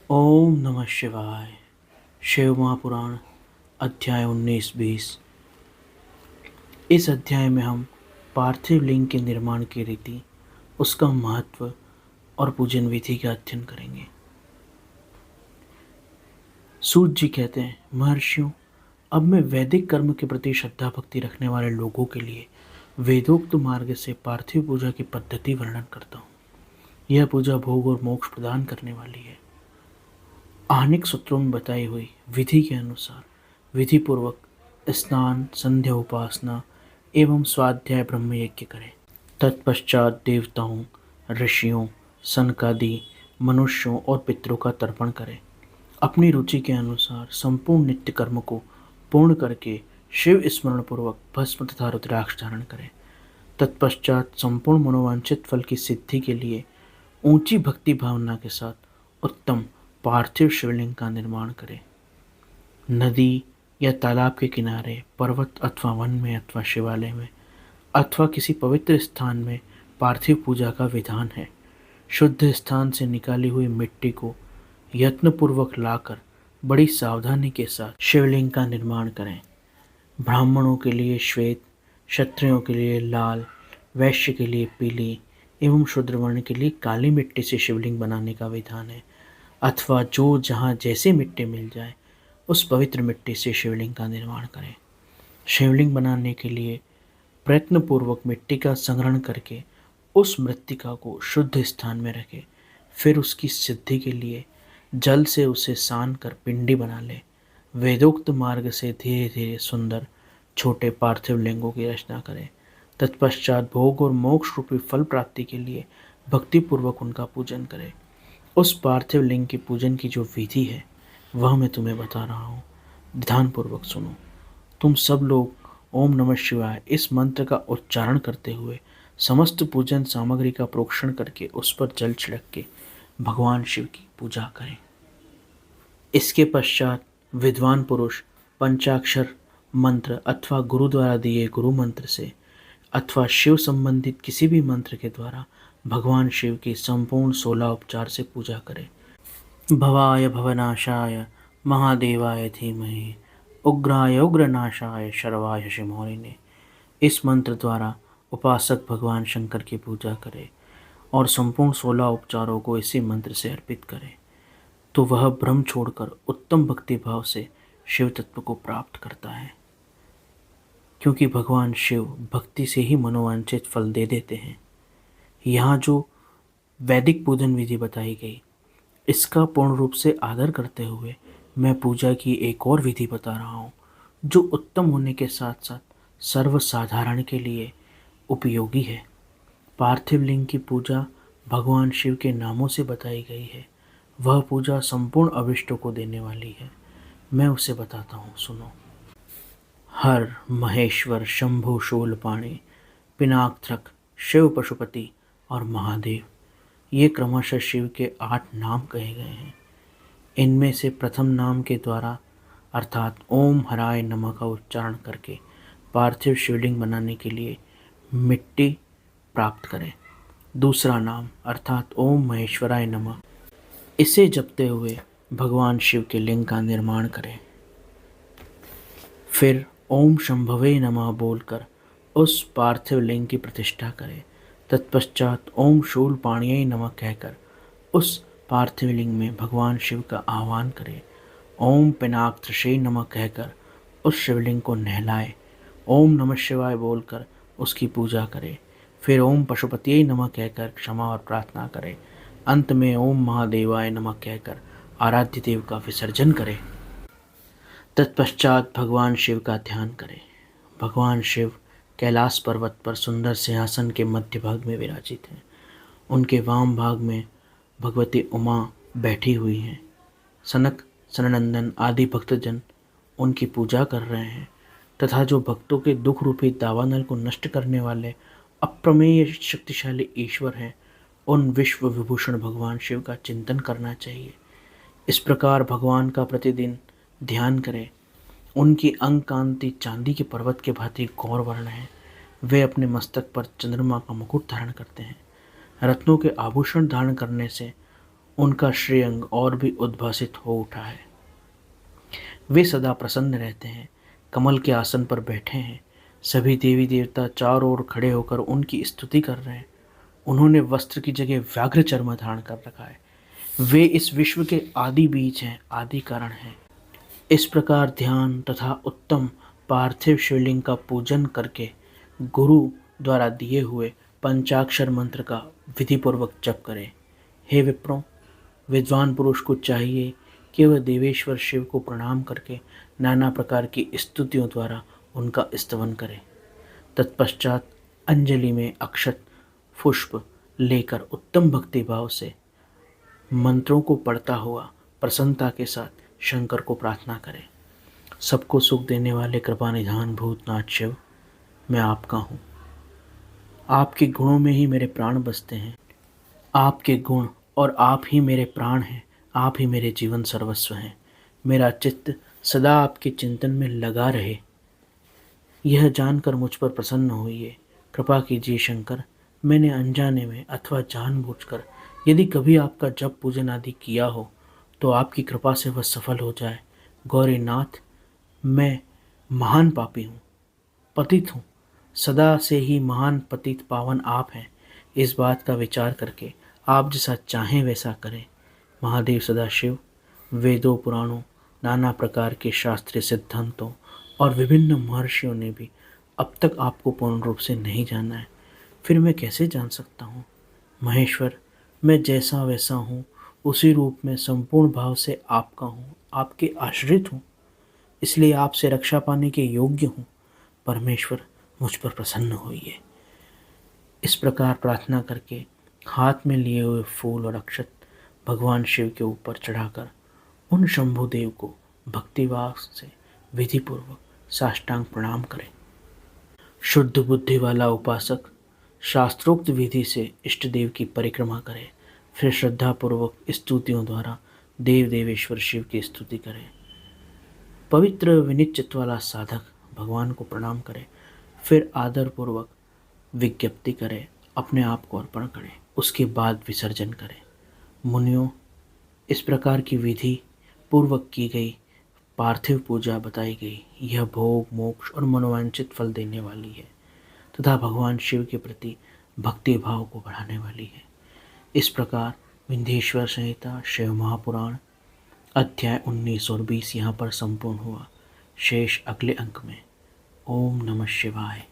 ओम नमः शिवाय। शिव महापुराण अध्याय 19-20। इस अध्याय में हम पार्थिव लिंग के निर्माण की रीति, उसका महत्व और पूजन विधि का अध्ययन करेंगे। सूत जी कहते हैं, महर्षियों, अब मैं वैदिक कर्म के प्रति श्रद्धा भक्ति रखने वाले लोगों के लिए वेदोक्त मार्ग से पार्थिव पूजा की पद्धति वर्णन करता हूँ। यह पूजा भोग और मोक्ष प्रदान करने वाली है। आहनिक सूत्रों में बताई हुई विधि के अनुसार विधि पूर्वक स्नान, संध्या उपासना एवं स्वाध्याय ब्रह्म यज्ञ करें। तत्पश्चात देवताओं, ऋषियों, सनकादि मनुष्यों और पितरों का तर्पण करें। अपनी रुचि के अनुसार संपूर्ण नित्य कर्म को पूर्ण करके शिव स्मरण पूर्वक भस्म तथा रुद्राक्ष धारण करें। तत्पश्चात संपूर्ण मनोवांछित फल की सिद्धि के लिए ऊंची भक्ति भावना के साथ उत्तम पार्थिव शिवलिंग का निर्माण करें। नदी या तालाब के किनारे, पर्वत अथवा वन में अथवा शिवालय में अथवा किसी पवित्र स्थान में पार्थिव पूजा का विधान है। शुद्ध स्थान से निकाली हुई मिट्टी को यत्नपूर्वक लाकर बड़ी सावधानी के साथ शिवलिंग का निर्माण करें। ब्राह्मणों के लिए श्वेत, क्षत्रियों के लिए लाल, वैश्य के लिए पीली एवं शूद्र वर्ण के लिए काली मिट्टी से शिवलिंग बनाने का विधान है। अथवा जो जहाँ जैसे मिट्टी मिल जाए उस पवित्र मिट्टी से शिवलिंग का निर्माण करें। शिवलिंग बनाने के लिए प्रयत्नपूर्वक मिट्टी का संग्रहण करके उस मृत्तिका को शुद्ध स्थान में रखें। फिर उसकी सिद्धि के लिए जल से उसे सान कर पिंडी बना ले। वेदोक्त मार्ग से धीरे धीरे सुंदर छोटे पार्थिव लिंगों की रचना करें। तत्पश्चात भोग और मोक्ष रूपी फल प्राप्ति के लिए भक्तिपूर्वक उनका पूजन करें। उस पार्थिव लिंग के पूजन की जो विधि है वह मैं तुम्हें बता रहा हूँ, ध्यानपूर्वक सुनो। तुम सब लोग ओम नमः शिवाय इस मंत्र का उच्चारण करते हुए समस्त पूजन सामग्री का प्रोक्षण करके उस पर जल छिड़क के भगवान शिव की पूजा करें। इसके पश्चात विद्वान पुरुष पंचाक्षर मंत्र अथवा गुरु द्वारा दिए गुरु मंत्र से अथवा शिव संबंधित किसी भी मंत्र के द्वारा भगवान शिव की संपूर्ण 16 उपचार से पूजा करें। भवाय भवनाशाय महादेवाय धीमहि उग्राय उग्रनाशाय शर्वाय शिमोरिने। इस मंत्र द्वारा उपासक भगवान शंकर की पूजा करे और संपूर्ण 16 उपचारों को इसी मंत्र से अर्पित करे तो वह भ्रम छोड़कर उत्तम भक्ति भाव से शिव तत्व को प्राप्त करता है। क्योंकि भगवान शिव भक्ति से ही मनोवांछित फल दे देते हैं। यहाँ जो वैदिक पूजन विधि बताई गई, इसका पूर्ण रूप से आदर करते हुए मैं पूजा की एक और विधि बता रहा हूँ जो उत्तम होने के साथ साथ सर्वसाधारण के लिए उपयोगी है। पार्थिव लिंग की पूजा भगवान शिव के नामों से बताई गई है। वह पूजा संपूर्ण अभिष्टों को देने वाली है। मैं उसे बताता हूँ, सुनो। हर, महेश्वर, शंभु, शूलपाणि, पिनाकथ्रक, शिव पशुपति और महादेव, ये क्रमशः शिव के 8 नाम कहे गए हैं। इनमें से प्रथम नाम के द्वारा अर्थात ओम हराय नमः का उच्चारण करके पार्थिव शिवलिंग बनाने के लिए मिट्टी प्राप्त करें। दूसरा नाम अर्थात ओम महेश्वराय नमः, इसे जपते हुए भगवान शिव के लिंग का निर्माण करें। फिर ओम शंभवे नमः बोलकर उस पार्थिव लिंग की प्रतिष्ठा करें। तत्पश्चात ओम शूलपाणिये नमः कहकर उस पार्थिव लिंग में भगवान शिव का आह्वान करें। ओम पिनाकथ्रशे नमः कहकर उस शिवलिंग को नहलाए। ओम नमः शिवाय बोलकर उसकी पूजा करें। फिर ओम पशुपतिये नमः कहकर क्षमा और प्रार्थना करें। अंत में ओम महादेवाय नमः कहकर आराध्य देव का विसर्जन करें। तत्पश्चात भगवान शिव का ध्यान करें। भगवान शिव कैलाश पर्वत पर सुंदर सिंहासन के मध्य भाग में विराजित हैं। उनके वाम भाग में भगवती उमा बैठी हुई हैं। सनक, सननंदन आदि भक्तजन उनकी पूजा कर रहे हैं तथा जो भक्तों के दुख रूपी दावानल को नष्ट करने वाले अप्रमेय शक्तिशाली ईश्वर हैं, उन विश्व विभूषण भगवान शिव का चिंतन करना चाहिए। इस प्रकार भगवान का प्रतिदिन ध्यान करें। उनकी अंग कांति चांदी के पर्वत के भांति गौर वर्ण है। वे अपने मस्तक पर चंद्रमा का मुकुट धारण करते हैं। रत्नों के आभूषण धारण करने से उनका श्रेयंग और भी उद्भासित हो उठा है। वे सदा प्रसन्न रहते हैं, कमल के आसन पर बैठे हैं। सभी देवी देवता चारों ओर खड़े होकर उनकी स्तुति कर रहे हैं। उन्होंने वस्त्र की जगह व्याघ्र चर्म धारण कर रखा है। वे इस विश्व के आदि बीज हैं, आदि कारण हैं। इस प्रकार ध्यान तथा उत्तम पार्थिव शिवलिंग का पूजन करके गुरु द्वारा दिए हुए पंचाक्षर मंत्र का विधिपूर्वक जप करें। हे विप्रों, विद्वान पुरुष को चाहिए कि वह देवेश्वर शिव को प्रणाम करके नाना प्रकार की स्तुतियों द्वारा उनका स्तवन करे। तत्पश्चात अंजलि में अक्षत पुष्प लेकर उत्तम भक्ति भाव से मंत्रों को पढ़ता हुआ प्रसन्नता के साथ शंकर को प्रार्थना करें। सबको सुख देने वाले कृपा निधान भूतनाथ शिव, मैं आपका हूँ। आपके गुणों में ही मेरे प्राण बसते हैं। आपके गुण और आप ही मेरे प्राण हैं। आप ही मेरे जीवन सर्वस्व हैं। मेरा चित्त सदा आपके चिंतन में लगा रहे, यह जानकर मुझ पर प्रसन्न होइए। कृपा कीजिए शंकर, मैंने अनजाने में अथवा जानबूझकर यदि कभी आपका जप पूजन आदि किया हो तो आपकी कृपा से वह सफल हो जाए। गौरीनाथ, मैं महान पापी हूँ, पतित हूँ। सदा से ही महान पतित पावन आप हैं। इस बात का विचार करके आप जैसा चाहें वैसा करें। महादेव सदाशिव वेदों, पुराणों, नाना प्रकार के शास्त्रीय सिद्धांतों और विभिन्न महर्षियों ने भी अब तक आपको पूर्ण रूप से नहीं जाना है, फिर मैं कैसे जान सकता हूँ? महेश्वर, मैं जैसा वैसा हूँ, उसी रूप में संपूर्ण भाव से आपका हूँ, आपके आश्रित हूँ, इसलिए आपसे रक्षा पाने के योग्य हूँ। परमेश्वर, मुझ पर प्रसन्न होइए। इस प्रकार प्रार्थना करके हाथ में लिए हुए फूल और अक्षत भगवान शिव के ऊपर चढ़ाकर उन शंभुदेव को भक्तिभाव से विधिपूर्वक साष्टांग प्रणाम करें। शुद्ध बुद्धि वाला उपासक शास्त्रोक्त विधि से इष्ट देव की परिक्रमा करे, फिर श्रद्धापूर्वक स्तुतियों द्वारा देव देवेश्वर शिव की स्तुति करें। पवित्र विनिश्चित वाला साधक भगवान को प्रणाम करे, फिर आदरपूर्वक विज्ञप्ति करे, अपने आप को अर्पण करें, उसके बाद विसर्जन करें। मुनियों, इस प्रकार की विधि पूर्वक की गई पार्थिव पूजा बताई गई, यह भोग, मोक्ष और मनोवांछित फल देने वाली है तथा भगवान शिव के प्रति भक्ति भाव को बढ़ाने वाली है। इस प्रकार विंध्येश्वर संहिता शिव महापुराण अध्याय 19 और 20 यहाँ पर संपूर्ण हुआ। शेष अगले अंक में। ओम नमः शिवाय।